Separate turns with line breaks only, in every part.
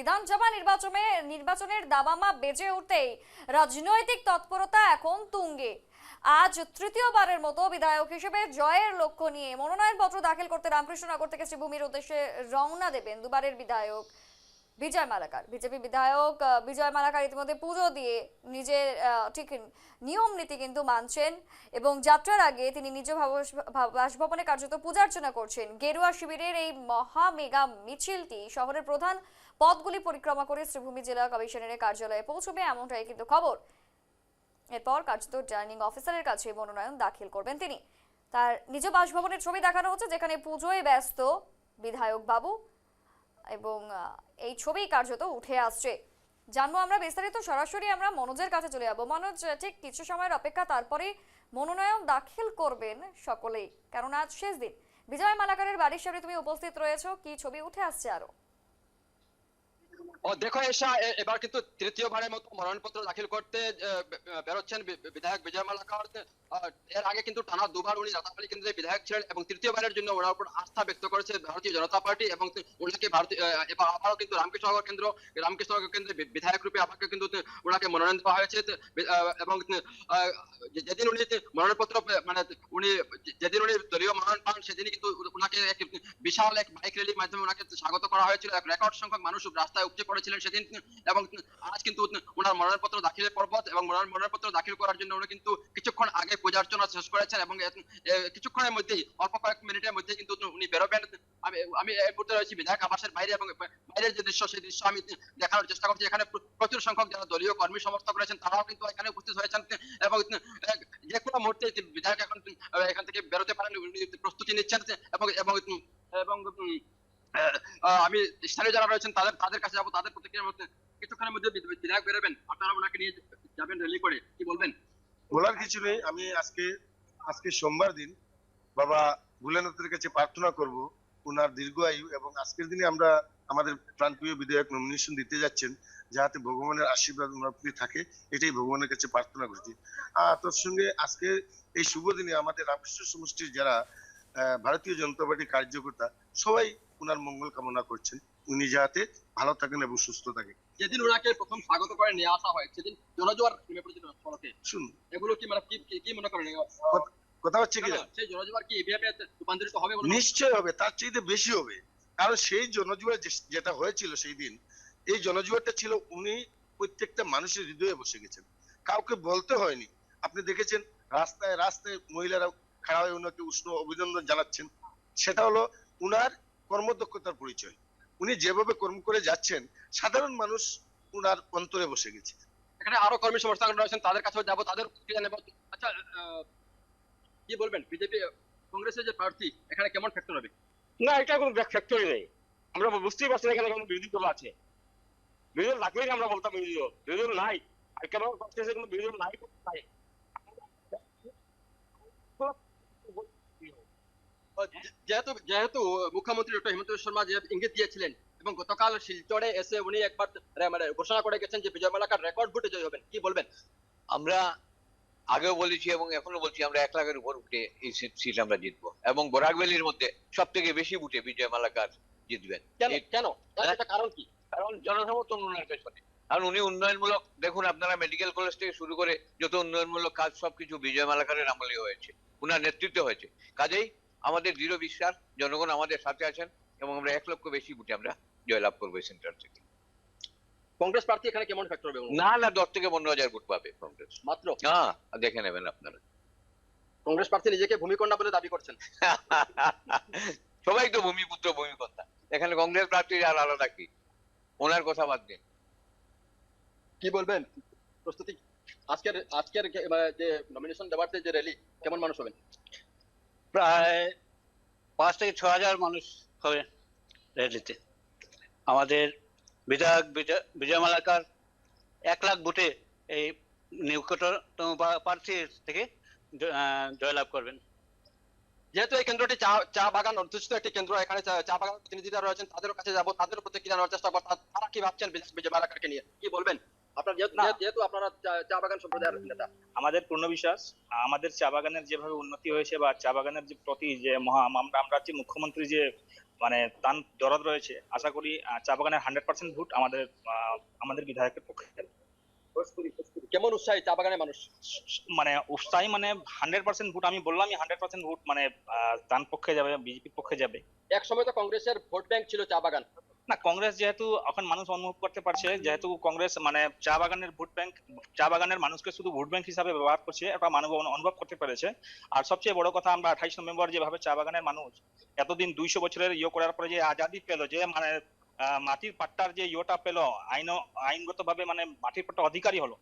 বিধানসভা নির্বাচনের দাবামা বেজে উঠতেই রাজনৈতিক তৎপরতা এখন তুঙ্গে। আজ তৃতীয়বারের মতো বিধায়ক হিসেবে জয়ের লক্ষ্য নিয়ে মনোনয়নপত্র দাখিল করতে রামকৃষ্ণনগর থেকে শ্রীভূমির উদ্দেশ্যে রওনা দেবেন দুবারের বিধায়ক বিজয় মালাকার। বিজেপি বিধায়ক বিজয় মালাকার ইতিমধ্যে পুজো দিয়ে নিজের ঠিক নিয়ম নীতি কিন্তু মানছেন এবং যাত্রার আগে তিনি নিজ বাসভবনে কার্যত পূজার্চনা করছেন। গেরুয়া শিবিরের এই মহা মেগা মিছিলটি শহরের প্রধান পথগুলি পরিক্রমা করে শ্রীভূমি জেলা কমিশনারের কার্যালয়ে পৌঁছবে, এমনটাই কিন্তু খবর। এরপর কার্যত রিটার্নিং অফিসারের কাছে মনোনয়ন দাখিল করবেন তিনি। তার নিজ বাসভবনের ছবি দেখানো হচ্ছে, যেখানে পুজোয় ব্যস্ত বিধায়ক বাবু, এবং এই ছবি কার্যত উঠে আসছে। জানবো আমরা বিস্তারিত, সরাসরি আমরা মনোজের কাছে চলে যাবো। মনোজ, ঠিক কিছু সময়ের অপেক্ষা, তারপরে মনোনয়ন দাখিল করবেন সকলেই, কারণ আজ শেষ দিন। বিজয় মালাকারের বাড়ির সামনে তুমি উপস্থিত রয়েছো, কি ছবি উঠে আসছে আরো?
দেখো এসা, এবার কিন্তু তৃতীয়বারের মতো মনোনয়নপত্র দাখিল করতে বেরোচ্ছেন বিধায়ক বিজয় মালাকার। এর আগে কিন্তু টানা দুবার উনি রাতাপালি কেন্দ্রের বিধায়ক ছিলেন এবং তৃতীয়বারের জন্য ওনার উপর আস্থা ব্যক্ত করেছে ভারতীয় জনতা পার্টি এবং ওনাকে এবার আবারও কিন্তু রামকৃষ্ণনগর কেন্দ্রে বিধায়ক রূপে আবার কিন্তু ওনাকে মনোনয়ন দেওয়া হয়েছে। এবং যেদিন উনি মনোনয়নপত্র মানে যেদিন উনি দলীয় মনোনয়ন পান সেদিনই কিন্তু ওনাকে বিশাল এক বাইক র্যালির মাধ্যমে ওনাকে স্বাগত করা হয়েছিল। এক রেকর্ড সংখ্যক মানুষ রাস্তায় উপচে পড়েছিলেন সেদিন। এবং আজ কিন্তু ওনার মনোনয়নপত্র দাখিলের পর্বত, এবং মনোনয়নপত্র দাখিল করার জন্য উনি কিন্তু কিছুক্ষণ আগে পূজার্চনা শেষ করেছেন এবং কিছুক্ষণের মধ্যেই, অল্প কয়েক মিনিটের মধ্যে কিন্তু উনি বেরোবেন। আমি এই মুহূর্তে রয়েছি বিধায়ক আবাসের বাইরে, এবং বাইরের যে দৃশ্য সেই দৃশ্য আমি দেখানোর চেষ্টা করছি। এখানে প্রচুর সংখ্যক যারা দলীয় কর্মী সমর্থক রয়েছেন তারাও কিন্তু এখানে উপস্থিত হয়েছেন এবং যে কোনো মুহূর্তে বিধায়ক এখান থেকে বেরোতে পারেন, প্রস্তুতি নিচ্ছেন। এবং এবং এবং আমি স্থানীয় যারা রয়েছেন তাদের কাছে যাবো, তাদের প্রতিক্রিয়ার মধ্যে কিছুক্ষণের মধ্যে বিধায়ক বেরোবেন, আপনারা ওনাকে নিয়ে যাবেন র্যালি করে, কি বলবেন?
বলার কিছু নেই। আমি আজকে সোমবার দিন বাবা ভোলেনাথের কাছে প্রার্থনা করব ওনার দীর্ঘায়ু, এবং আজকের দিনে আমরা আমাদের প্রাণপ্রিয় বিধায়ক নমিনেশন দিতে যাচ্ছেন, যাতে ভগবানের আশীর্বাদ ওনার প্রতি থাকে, এটাই ভগবানের কাছে প্রার্থনা করছি। তোর সঙ্গে আজকে এই শুভ দিনে আমাদের রামকৃষ্ণ সমষ্টির যারা ভারতীয় জনতা পার্টির কার্যকর্তা সবাই ওনার মঙ্গল কামনা করছেন, উনি যাতে ভালো থাকেন এবং সুস্থ থাকেন।
যেদিন ওনাকে প্রথম স্বাগত করে নিয়ে আসা হয় সেদিন জনজোয়ার নেমে পড়েছিল সড়কে।
শুনুন,
এগুলো কি মানে কি মনে করেন?
কথা হচ্ছে কি,
সেই জনজোয়ার কি এভাবে রূপান্তরিত হবে?
নিশ্চয় হবে, তার চাইতে বেশি হবে। কারণ সেই জনজোয়ার যেটা হয়েছিল সেই দিন, এই জনজোয়ারটা ছিল উনি প্রত্যেকটা মানুষের হৃদয়ে বসে গেছেন, কাউকে বলতে হয়নি। আপনি দেখেছেন রাস্তায় রাস্তায় মহিলারা খাড়া হয়ে ওনাকে উষ্ণ অভিনন্দন জানাচ্ছেন। সেটা হলো উনার কর্মদক্ষতার পরিচয়। উনি যেভাবে কর্ম করে যাচ্ছেন, সাধারণ মানুষ উনার অন্তরে বসে গেছে।
এখানে আরো কর্মী সমর্থক রয়েছেন, তাদের কাছেও যাবো, তাদের প্রতিক্রিয়া নেব। আচ্ছা, কি বলবেন, বিজেপি কংগ্রেসের যে প্রার্থী এখানে কেমন ফ্যাক্টর হবে?
না, এটা কোনো ফ্যাক্টরি নেই। আমরা বুঝতেই পারছি না এখানে কোনো বিরোধী দল আছে। বিরোধী দল লাগলেই আমরা বলতাম বিরোধী দল, বিরোধী দল নাই। আর কেন করতেছে কোনো বিরোধী দল নাই?
যেহেতু মুখ্যমন্ত্রী ডক্টর হেমন্ত শর্মা যে ইঙ্গিত দিয়েছিলেন এবং গতকাল শিলচরে এসে উনি একবার মানে ঘোষণা করে গেছেন যে বিজয় মালাকার রেকর্ড ভোটে জয় হবেন, কি বলবেন?
আমরা আগেও বলেছি এবং এখনো বলছি, আমরা 1 লাখের উপর উঠে এই সিট আমরা জিতবো, এবং বরাকভ্যালির মধ্যে সব থেকে বেশি ভোটে বিজয় মালাকার জিতবেন।
কেন? এটা কারণ কি?
কারণ জনসমর্থন উন্নয়নের পেছনে। কারণ উনি উন্নয়নমূলক, দেখুন আপনারা মেডিকেল কলেজ থেকে শুরু করে যত উন্নয়নমূলক কাজ সবকিছু বিজয় মালাকারের আমলে হয়েছে, উনার নেতৃত্বে হয়েছে। কাজেই আমাদের দৃঢ় বিশ্বাস জনগণ আমাদের সাথে আছেন এবং আমরা 1 লক্ষ বেশি ভোটে আমরা জয়লাভ করবো এই সেন্টার থেকে।
কংগ্রেস প্রার্থী এখানে কেমন ফ্যাক্টর হবে?
না 10 থেকে 15,000 ভোট পাবে কংগ্রেস
মাত্র।
দেখে নেবেন আপনারা।
কংগ্রেস প্রার্থী নিজেকে ভূমিকন্যা বলে দাবি করছেন।
সবাই তো ভূমিপুত্র ভূমিকন্যা, এখানে কংগ্রেস প্রার্থীর আর আলাদা কি? ওনার কথা বাদ দিন।
কি বলবেন, প্রস্তুতি আজকের যে নমিনেশন দেওয়ার যে র্যালি, কেমন মানুষ হবেন?
প্রায় 5 থেকে 6,000 মানুষ হবে র্যালিতে। আমাদের বিধায়ক বিজয় মালাকার 1 লাখ ভোটে এই নিকটতম প্রার্থী থেকে জয়লাভ করবেন।
যেহেতু এই কেন্দ্রটি চা বাগান অধ্যুষিত একটি কেন্দ্র, এখানে চা বাগান প্রতিনিধিরা রয়েছেন, তাদের কাছে যাবো, তাদের প্রতিক্রিয়া নেওয়ার চেষ্টা করবো, তারা কি ভাবছেন বিজয় মালাকারকে নিয়ে, কি বলবেন? আপনার যেহেতু আপনারা চা বাগান সম্প্রদায়ের নেতা।
আমাদের পূর্ণ বিশ্বাস, আমাদের চা বাগানের যেভাবে উন্নতি হয়েছে বা চা বাগানের যে প্রতি যে আমরা যে মুখ্যমন্ত্রী যে মানে দান দরদ রয়েছে, আশা করি চা বাগানের 100% ভোট আমাদের বিধায়কের পক্ষে যাবে।
কেমন উৎসাহী চা বাগানের মানুষ?
মানে উৎসাহী মানে 100% ভোট, আমি বললামই 100% ভোট মানে দান পক্ষে যাবে, বিজেপির পক্ষে যাবে।
এক সময় তো কংগ্রেসের ভোট ব্যাংক ছিল চা বাগান।
না, কংগ্রেস যেহেতু এখন মানুষ অনুভব করতে পারছে, যেহেতু কংগ্রেস মানে চা বাগানের ভোট ব্যাংক, চা বাগানের মানুষকে শুধু ভোট ব্যাংক হিসাবে ব্যবহার করছে, এটা মানব অনুভব করতে পেরেছে। আর সবচেয়ে বড় কথা, আমরা 28 নভেম্বর যেভাবে চা বাগানের মানুষ এতদিন 200 বছরের করার পরে যে আজাদি পেল, যে মানে মাটির পাট্টার যে পেল, আইনগত ভাবে মানে মাটির পাট্টা অধিকারী হলো,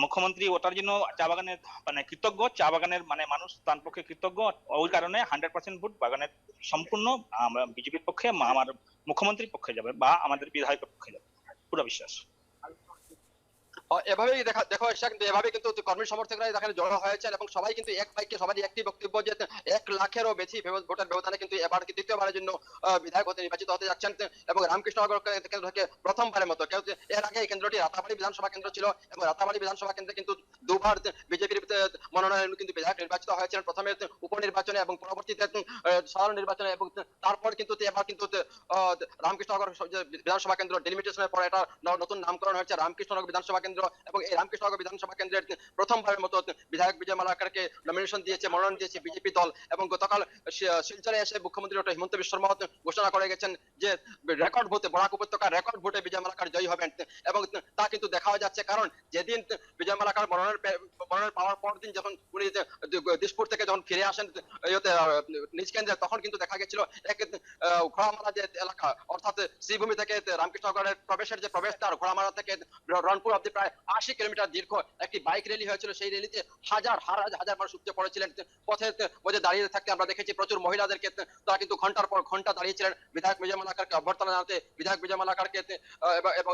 মুখ্যমন্ত্রী ওটার জন্য চা বাগানের মানে কৃতজ্ঞ, চা বাগানের মানে মানুষ তার পক্ষে কৃতজ্ঞ। ওই কারণে 100% ভোট বাগানের সম্পূর্ণ আমরা বিজেপির পক্ষে, আমার মুখ্যমন্ত্রীর পক্ষে যাবে বা আমাদের বিধায়কের পক্ষে যাবে, পুরো বিশ্বাস।
এভাবেই দেখো কিন্তু এভাবে কিন্তু কর্মী সমর্থকরা এখানে জড়ো হয়েছেন এবং সবাই কিন্তু এক বাক্যে সবারই একটি বক্তব্য যে 1 লাখেরও বেশি ভোটের ব্যবধানে কিন্তু এবার দ্বিতীয়বারের জন্য বিধায়ক হতে নির্বাচিত হতে যাচ্ছেন। এবং রামকৃষ্ণনগর কেন্দ্র থেকে প্রথমবারের মতো এর আগে এই কেন্দ্রটি রাতাবাড়ি বিধানসভা কেন্দ্র ছিল এবং রাতাবাড়ি বিধানসভা কেন্দ্রে কিন্তু দুবার বিজেপির মনোনয়ন কিন্তু বিধায়ক নির্বাচিত হয়েছিলেন, প্রথমে উপনির্বাচনে এবং পরবর্তীতে সাধারণ নির্বাচনে। এবং তারপর কিন্তু এবার কিন্তু রামকৃষ্ণনগর বিধানসভা কেন্দ্র ডিলিমিটেশনের পর এটা নতুন নামকরণ হয়েছে রামকৃষ্ণনগর বিধানসভা কেন্দ্র। এবং এই রামকৃষ্ণনগর বিধানসভা কেন্দ্রের প্রথমবারের মতো বিধায়ক বিজয় মালাকারকে নমিনেশন দিয়েছে, মনোনয়ন দিয়েছে বিজেপি দল। এবং গতকাল শিলচরে এসে মুখ্যমন্ত্রী ডক্টর হিমন্ত বিশ্ব শর্মা ঘোষণা করে গেছেন যে রেকর্ড ভোটে, বরাক উপত্যকার রেকর্ড ভোটে বিজয় মালাকার জয়ী হবেন। এবং তা কিন্তু দেখা যাচ্ছে, কারণ যেদিন বিজয় মালাকার মনোনয়ন পাওয়ার পর দিন যখন উনি দিসপুর থেকে যখন ফিরে আসেন নিজ কেন্দ্রে, তখন কিন্তু দেখা গেছিল এক ঘোড়ামারা যে এলাকা, অর্থাৎ শ্রীভূমি থেকে রামকৃষ্ণনগরের প্রবেশের যে প্রবেশদ্বার, ঘোড়ামারা থেকে রনপুর অব্দি প্রায় 80 কিলোমিটার দীর্ঘ একটি বাইক র্যালি হয়েছিল। সেই র্যালিতে হাজার মানুষ উপচে পড়েছিলেন। পথে মধ্যে দাঁড়িয়ে থাকতে আমরা দেখেছি প্রচুর মহিলাদেরকে, তারা কিন্তু ঘন্টার পর ঘন্টা দাঁড়িয়েছিলেন বিধায়ক বিজয় মালাকারকে অভ্যর্থনা জানাতে, বিধায়ক বিজয় মালাকারকে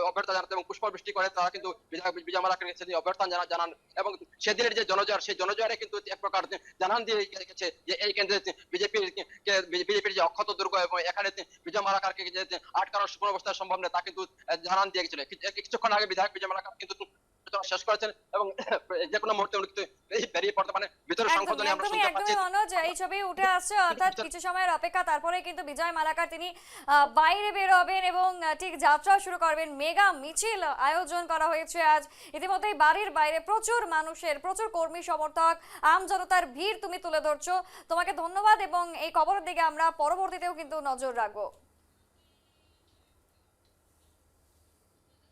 অভ্যর্থনা জানাতে, এবং পুষ্পবৃষ্টি করে তারা কিন্তু বিধায়ক বিজয় মালাকারকে সেদিন অভ্যর্থনা জানান। এবং সেদিনের যে জনজোয়ার, সেই জনজোয়ারে কিন্তু এক প্রকার জানান দিয়ে গেছে যে এই কেন্দ্রে বিজেপির যে অক্ষত দুর্গ এবং এখানে বিজয় মালাকারকে যে আটকানোর সুব্যবস্থা সম্ভব নয়, তা কিন্তু জানান দিয়ে গেছিল। কিছুক্ষণ আগে বিধায়ক বিজয় মালাকার কিন্তু শেষ করেছেন এবং যে কোনো মুহূর্তে উনি বেরিয়ে পড়তে পারেন ভিতরে সংশোধনী আমরা শুনতে পাচ্ছি।
অনুজ, এই ছবি উঠে আসছে, অর্থাৎ কিছু সময়ের অপেক্ষা, তারপরে কিন্তু বিজয় মালাকার তিনি বাইরে বের হবেন এবং ঠিক যাত্রা শুরু করবেন। মেগা মিছিল আয়োজন করা হয়েছে আজ। ইতিমধ্যেই বাড়ির বাইরে প্রচুর মানুষের, প্রচুর কর্মী সমর্থক, আম জনতার ভিড় তুমি তুলে ধরছো, তোমাকে ধন্যবাদ। এবং এই খবরের দিকে আমরা পরবর্তীতেও কিন্তু নজর রাখবো।